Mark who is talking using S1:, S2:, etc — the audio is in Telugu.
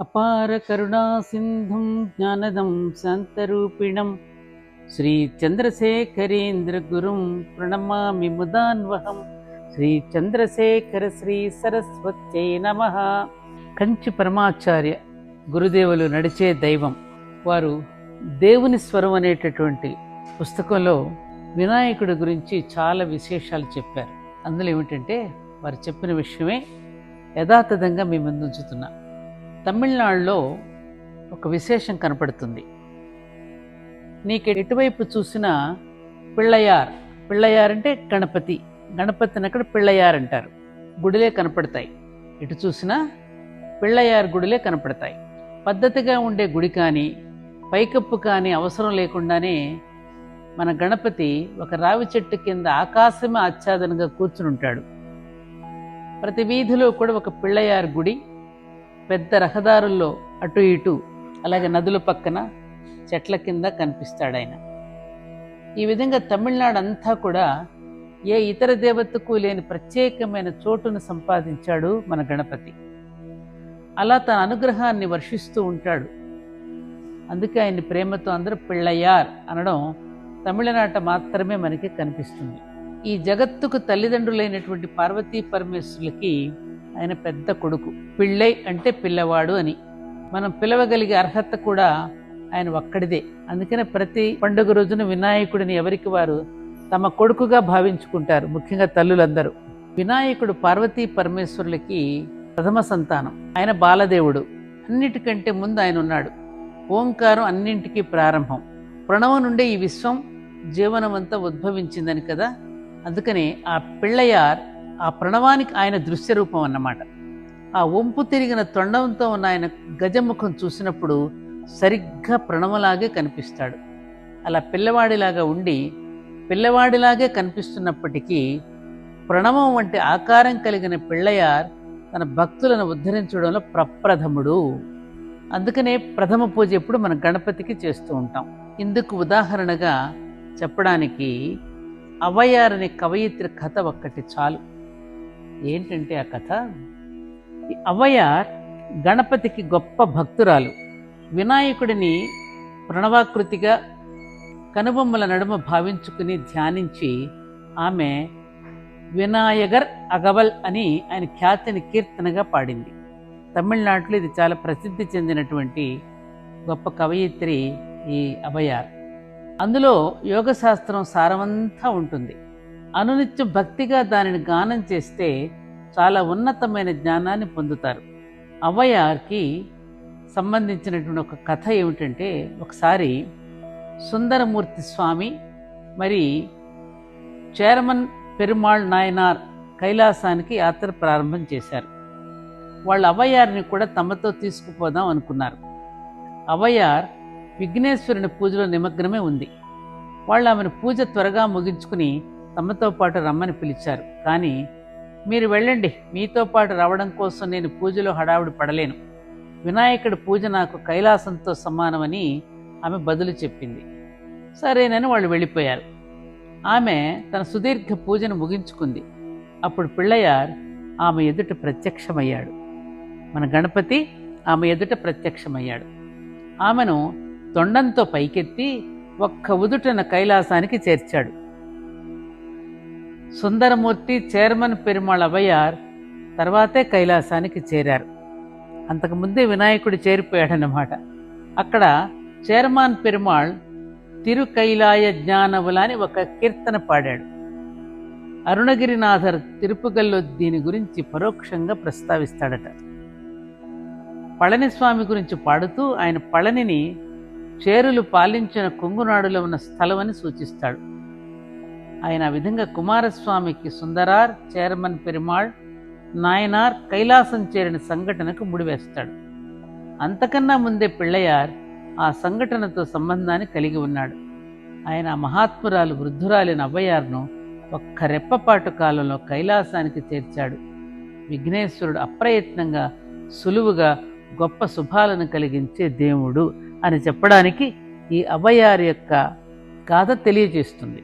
S1: అపార కరుణా సింధుం జ్ఞానదం శాంతరూపిణం శ్రీ చంద్రశేఖరేంద్ర గురుం ప్రణమామి ముదాన్వహం. శ్రీ చంద్రశేఖర శ్రీ సరస్వత్యై నమః. కంచి పరమాచార్య గురుదేవులు నడిచే దైవం వారు దేవుని స్వరం అనేటటువంటి పుస్తకంలో వినాయకుడి గురించి చాలా విశేషాలు చెప్పారు. అందులో ఏమిటంటే వారు చెప్పిన విషయమే యథాతథంగా మీ ముందు ఉంచుతున్నా. తమిళనాడులో ఒక విశేషం కనపడుతుంది. నీకు ఎటువైపు చూసినా పిళ్ళయార్, పిళ్ళయార్ అంటే గణపతి, గణపతిని అక్కడ పిళ్ళయార్ అంటారు. గుడిలే కనపడతాయి, ఎటు చూసినా పిళ్ళయార్ గుడిలే కనపడతాయి. పద్ధతిగా ఉండే గుడి కానీ పైకప్పు కానీ అవసరం లేకుండానే మన గణపతి ఒక రావి చెట్టు కింద ఆకాశమే ఆచ్ఛాదనగా కూర్చుని ఉంటాడు. ప్రతి వీధిలో కూడా ఒక పిళ్ళయార్ గుడి, పెద్ద రహదారుల్లో అటు ఇటు, అలాగే నదుల పక్కన చెట్ల కింద కనిపిస్తాడు ఆయన. ఈ విధంగా తమిళనాడు అంతా కూడా ఏ ఇతర దేవతకు లేని ప్రత్యేకమైన చోటును సంపాదించాడు మన గణపతి. అలా తన అనుగ్రహాన్ని వర్షిస్తూ ఉంటాడు. అందుకే ఆయన్ని ప్రేమతో అందరూ పిళ్ళయార్ అనడం తమిళనాట మాత్రమే మనకి కనిపిస్తుంది. ఈ జగత్తుకు తల్లిదండ్రులైనటువంటి పార్వతీ పరమేశ్వరులకి ఆయన పెద్ద కొడుకు. పిళ్ళై అంటే పిల్లవాడు అని మనం పిలవగలిగే అర్హత కూడా ఆయన ఒక్కడిదే. అందుకనే ప్రతి పండుగ రోజున వినాయకుడిని ఎవరికి వారు తమ కొడుకుగా భావించుకుంటారు, ముఖ్యంగా తల్లులందరూ. వినాయకుడు పార్వతీ పరమేశ్వరులకి ప్రథమ సంతానం. ఆయన బాలదేవుడు. అన్నిటికంటే ముందు ఆయన ఉన్నాడు. ఓంకారం అన్నింటికీ ప్రారంభం. ప్రణవం నుండే ఈ విశ్వం జీవనమంతా ఉద్భవించిందని కదా. అందుకనే ఆ పిళ్ళయార్ ఆ ప్రణవానికి ఆయన దృశ్య రూపం అన్నమాట. ఆ వంపు తిరిగిన తొండంతో ఉన్న ఆయన గజముఖం చూసినప్పుడు సరిగ్గా ప్రణవలాగే కనిపిస్తాడు. అలా పిల్లవాడిలాగా ఉండి పిల్లవాడిలాగే కనిపిస్తున్నప్పటికీ ప్రణవం వంటి ఆకారం కలిగిన పిళ్ళయార్ తన భక్తులను ఉద్ధరించడంలో ప్రప్రథముడు. అందుకనే ప్రథమ పూజ ఎప్పుడు మన గణపతికి చేస్తూ ఉంటాం. ఇందుకు ఉదాహరణగా చెప్పడానికి అవయార్ అనే కవయిత్రి కథ ఒక్కటి చాలు. ఏంటంటే ఆ కథ, అవయార్ గణపతికి గొప్ప భక్తురాలు. వినాయకుడిని ప్రణవాకృతిగా కనుబొమ్మల నడుమ భావించుకుని ధ్యానించి ఆమె వినాయగర్ అగవల్ అని ఆయన ఖ్యాతిని కీర్తనగా పాడింది. తమిళనాడులో ఇది చాలా ప్రసిద్ధి చెందినటువంటి గొప్ప కవయిత్రి ఈ అవయార్. అందులో యోగశాస్త్రం సారమంతా ఉంటుంది. అనునిత్యం భక్తిగా దానిని గానం చేస్తే చాలా ఉన్నతమైన జ్ఞానాన్ని పొందుతారు. అవయార్కి సంబంధించినటువంటి ఒక కథ ఏమిటంటే, ఒకసారి సుందరమూర్తి స్వామి మరి చైర్మన్ పెరుమాళ్ నాయనార్ కైలాసానికి యాత్ర ప్రారంభం చేశారు. వాళ్ళు అవయార్ని కూడా తమతో తీసుకుపోదాం అనుకున్నారు. అవయార్ విఘ్నేశ్వరుని పూజలో నిమగ్నమే ఉంది. వాళ్ళు ఆమెను పూజ త్వరగా ముగించుకుని తమతో పాటు రమ్మని పిలిచారు. కానీ మీరు వెళ్ళండి, మీతో పాటు రావడం కోసం నేను పూజలో హడావుడి పడలేను. వినాయకుడి పూజ నాకు కైలాసంతో సమానమని ఆమె బదులు చెప్పింది. సరేనని వాళ్ళు వెళ్ళిపోయారు. ఆమె తన సుదీర్ఘ పూజను ముగించుకుంది. అప్పుడు పిళ్ళయార్ ఆమె ఎదుట ప్రత్యక్షమయ్యాడు. మన గణపతి ఆమె ఎదుట ప్రత్యక్షమయ్యాడు. ఆమెను తొండంతో పైకెత్తి ఒక్క ఉదుటన కైలాసానికి చేర్చాడు. సుందరమూర్తి, చైర్మన్ పెరుమాళ్ అవయార్ తర్వాతే కైలాసానికి చేరారు. అంతకుముందే వినాయకుడు చేరిపోయాడన్నమాట. అక్కడ చైర్మన్ పెరుమాళ్ తిరుకైలాయ జ్ఞానవుల అని ఒక కీర్తన పాడాడు. అరుణగిరినాథర్ తిరుపుగల్లో దీని గురించి పరోక్షంగా ప్రస్తావిస్తాడట. పళనిస్వామి గురించి పాడుతూ ఆయన పళనిని చేరులు పాలించిన కొంగునాడులో ఉన్న స్థలం అని సూచిస్తాడు. ఆయన ఆ విధంగా కుమారస్వామికి సుందరార్, చైర్మన్ పెరుమాళ్ నాయనార్ కైలాసం చేరిన సంఘటనకు ముడివేస్తాడు. అంతకన్నా ముందే పిళ్ళయార్ ఆ సంఘటనతో సంబంధాన్ని కలిగి ఉన్నాడు. ఆయన మహాత్మురాలు వృద్ధురాలిన అవయార్ను ఒక్క రెప్పపాటు కాలంలో కైలాసానికి చేర్చాడు. విఘ్నేశ్వరుడు అప్రయత్నంగా సులువుగా గొప్ప శుభాలను కలిగించే దేవుడు అని చెప్పడానికి ఈ అవయార్ యొక్క గాథ తెలియజేస్తుంది.